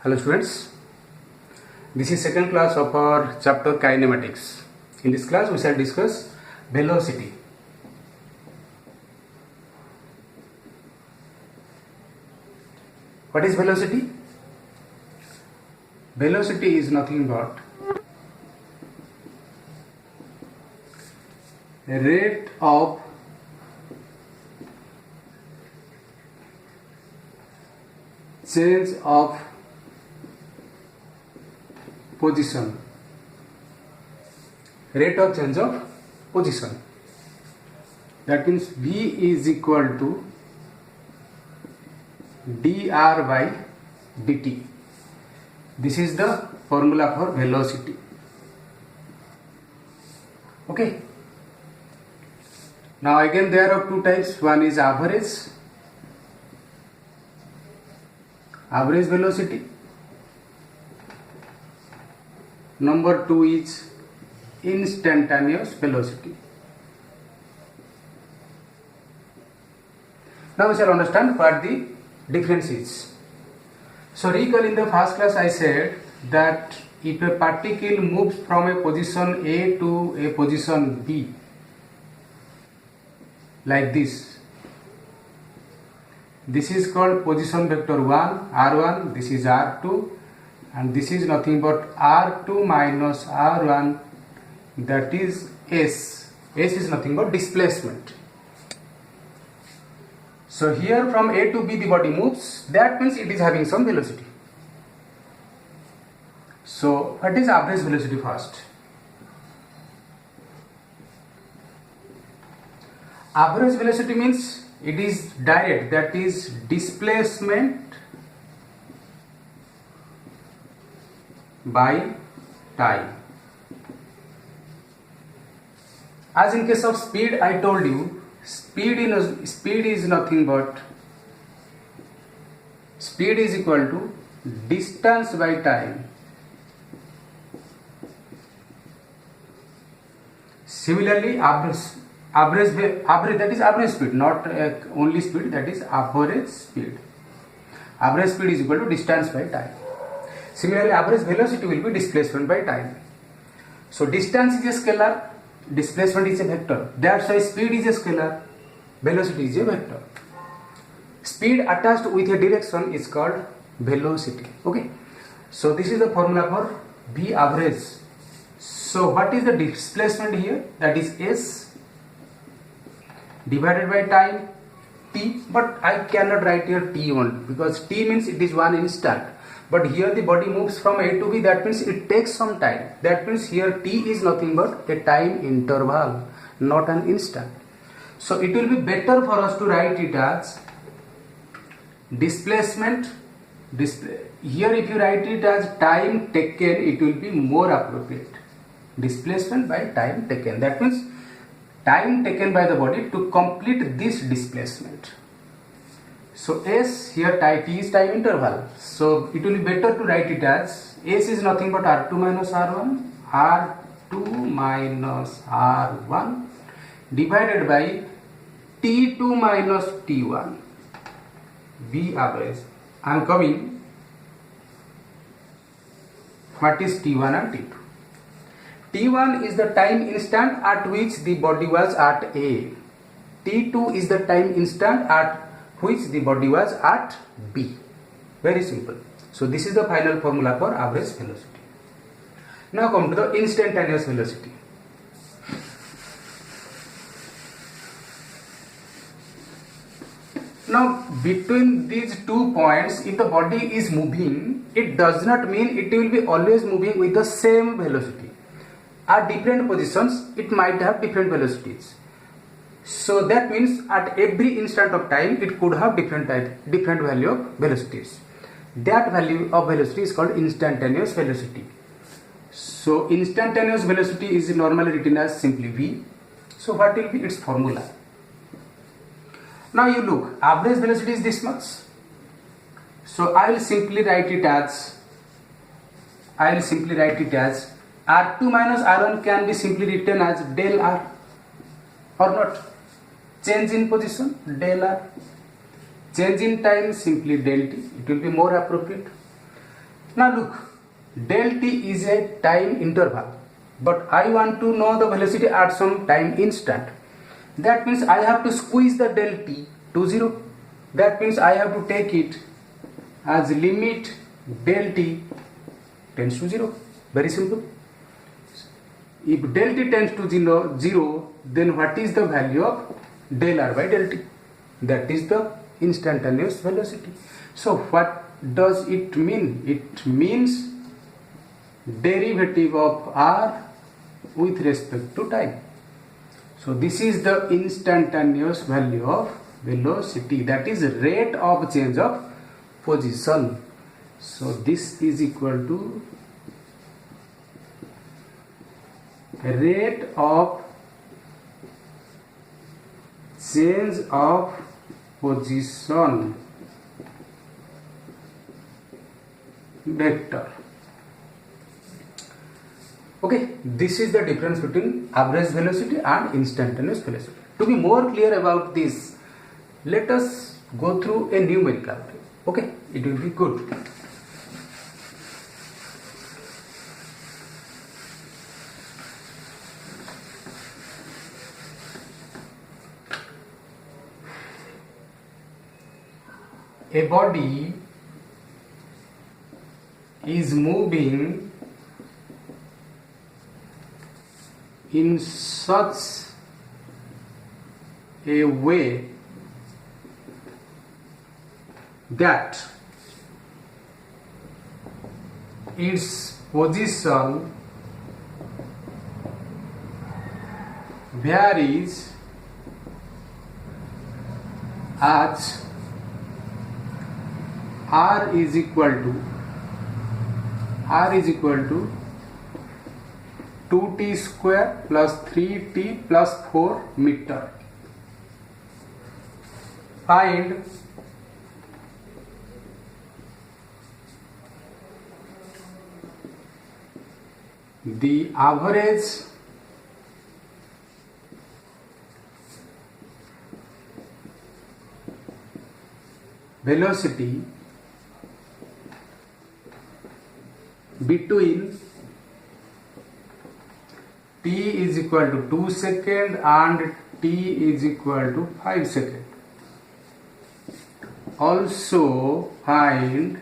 Hello students, this is second class of our chapter kinematics. In this class we shall discuss velocity. What is velocity? Velocity is nothing but rate of change of position. Rate of change of position. That means V is equal to dr by dt. This is the formula for velocity. Okay. Now again there are two types. One is average velocity. Number two is instantaneous velocity. Now we shall understand what the difference is. So recall in the first class I said that if a particle moves from a position A to a position B like this, this is called position vector 1 r1, this is r2, and this is nothing but r2 minus r1, that is s. S is nothing but displacement. So here from A to B the body moves, that means it is having some velocity. So what is average velocity first? Average velocity means it is direct, that is displacement by time. As in case of speed, I told you speed is nothing but speed is equal to distance by time. Similarly, average that is average speed, not only speed, that is average speed. Average speed is equal to distance by time. Similarly, average velocity will be displacement by time. So distance is a scalar, displacement is a vector. That's why speed is a scalar, velocity is a vector. Speed attached with a direction is called velocity. Okay. So this is the formula for V average. So what is the displacement here? That is S divided by time t, but I cannot write here t only because t means it is one instant. But here the body moves from A to B, that means it takes some time. That means here t is nothing but a time interval, not an instant. So it will be better for us to write it as displacement. Here if you write it as time taken, it will be more appropriate. Displacement by time taken. That means time taken by the body to complete this displacement. So S here t is time interval. So it will be better to write it as S is nothing but R2 minus R1, R2 minus R1 divided by T2 minus T1, V average. I am coming what is T1 and T2. T1 is the time instant at which the body was at A. T2 is the time instant at which the body was at B. Very simple. So this is the final formula for average velocity. Now come to the instantaneous velocity. Now between these 2 points, if the body is moving, it does not mean it will be always moving with the same velocity. At different positions, it might have different velocities. So that means at every instant of time, it could have different value of velocities. That value of velocity is called instantaneous velocity. So instantaneous velocity is normally written as simply V. So what will be its formula? Now you look, average velocity is this much. So I will simply write it as R2 minus R1 can be simply written as del R or not. Change in position, del R. Change in time, simply del T. It will be more appropriate. Now look, del t is a time interval, but I want to know the velocity at some time instant. That means I have to squeeze the del t to 0. That means I have to take it as limit del t tends to 0. Very simple. If del t tends to 0, then what is the value of del r by del t? That is the instantaneous velocity. So what does it mean? It means derivative of r with respect to time. So this is the instantaneous value of velocity, that is rate of change of position. So this is equal to rate of change of position vector. Okay, this is the difference between average velocity and instantaneous velocity. To be more clear about this, let us go through a numerical. Okay, it will be good. A body is moving in such a way that its position varies as r is equal to 2t square plus 3t plus 4 meter. Find the average velocity between t is equal to 2 seconds and t is equal to 5 seconds. Also find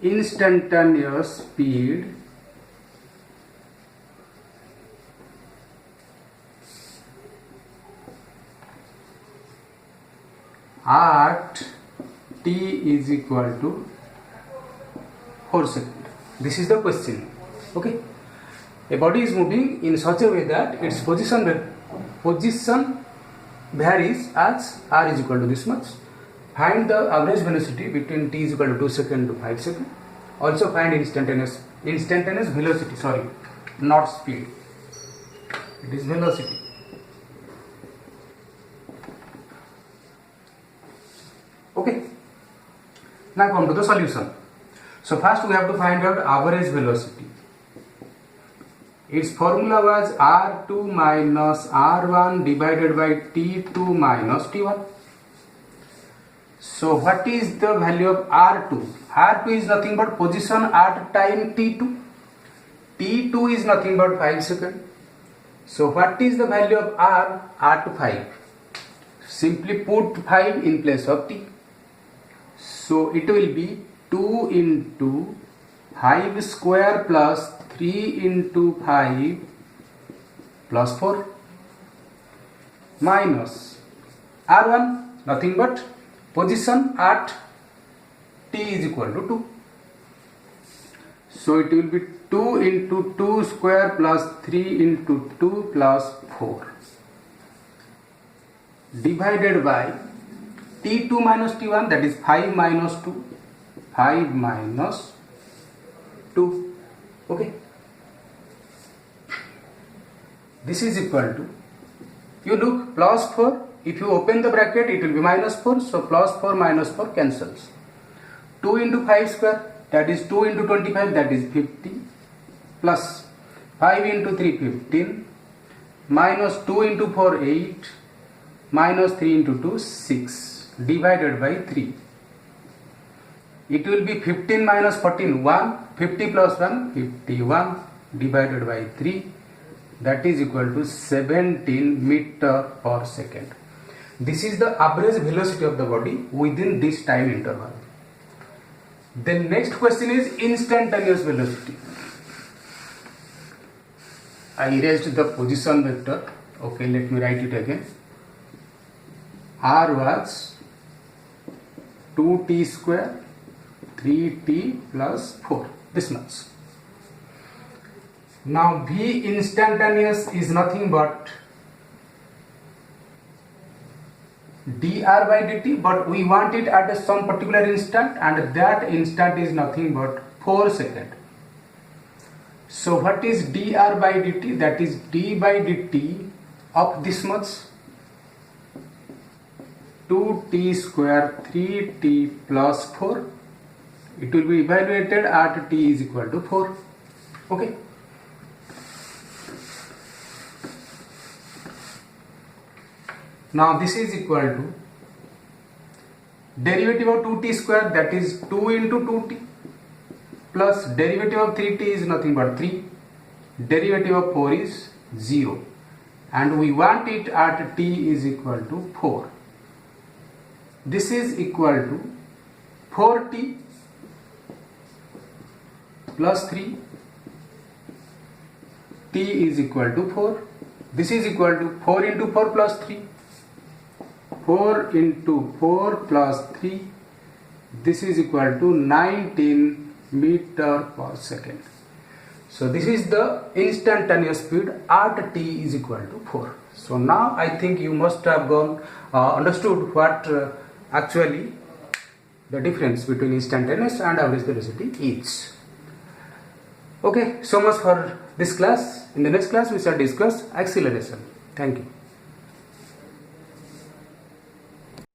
instantaneous speed at t is equal to 4 seconds. This is the question. Okay, a body is moving in such a way that its position varies as r is equal to this much. Find the average velocity between t is equal to 2 seconds to 5 seconds. Also find instantaneous velocity, sorry, not speed. It is velocity. Okay, now come to the solution. So first we have to find out average velocity. Its formula was r2 minus r1 divided by t2 minus t1. So what is the value of r2? R2 is nothing but position at time t2. T2 is nothing but 5 seconds. So what is the value of r at 5? Simply put 5 in place of t. So it will be 2 into 5 square plus 3 into 5 plus 4 minus r1, nothing but position at t is equal to 2. So it will be 2 into 2 square plus 3 into 2 plus 4 divided by t2 minus t1, that is 5 minus 2, 5 minus 2. Okay, this is equal to, you look, plus 4, if you open the bracket it will be minus 4, so plus 4 minus 4 cancels. 2 into 5 square, that is 2 into 25, that is 50, plus 5 into 3 15, minus 2 into 4 8, minus 3 into 2 6 divided by 3. it will be 15 minus 14, 1, 50 plus 1, 51 divided by 3, that is equal to 17 meter per second. This is the average velocity of the body within this time interval. The next question is instantaneous velocity. I erased the position vector. Okay, let me write it again. R was 2t square 3t plus 4, this much. Now V instantaneous is nothing but dr by dt, but we want it at some particular instant, and that instant is nothing but 4 seconds. So what is dr by dt? That is d by dt of this much, 2t square 3t plus 4. It will be evaluated at t is equal to 4. Okay. Now this is equal to derivative of 2t square, that is 2 into 2t, plus derivative of 3t is nothing but 3, derivative of 4 is 0, and we want it at t is equal to 4. This is equal to 4t plus 3, t is equal to 4. This is equal to 4 into 4 plus 3, 4 into 4 plus 3, this is equal to 19 meter per second. So this is the instantaneous speed at t is equal to 4. So now I think you must have understood what actually the difference between instantaneous and average velocity is. Okay, so much for this class. In the next class we shall discuss acceleration. Thank you.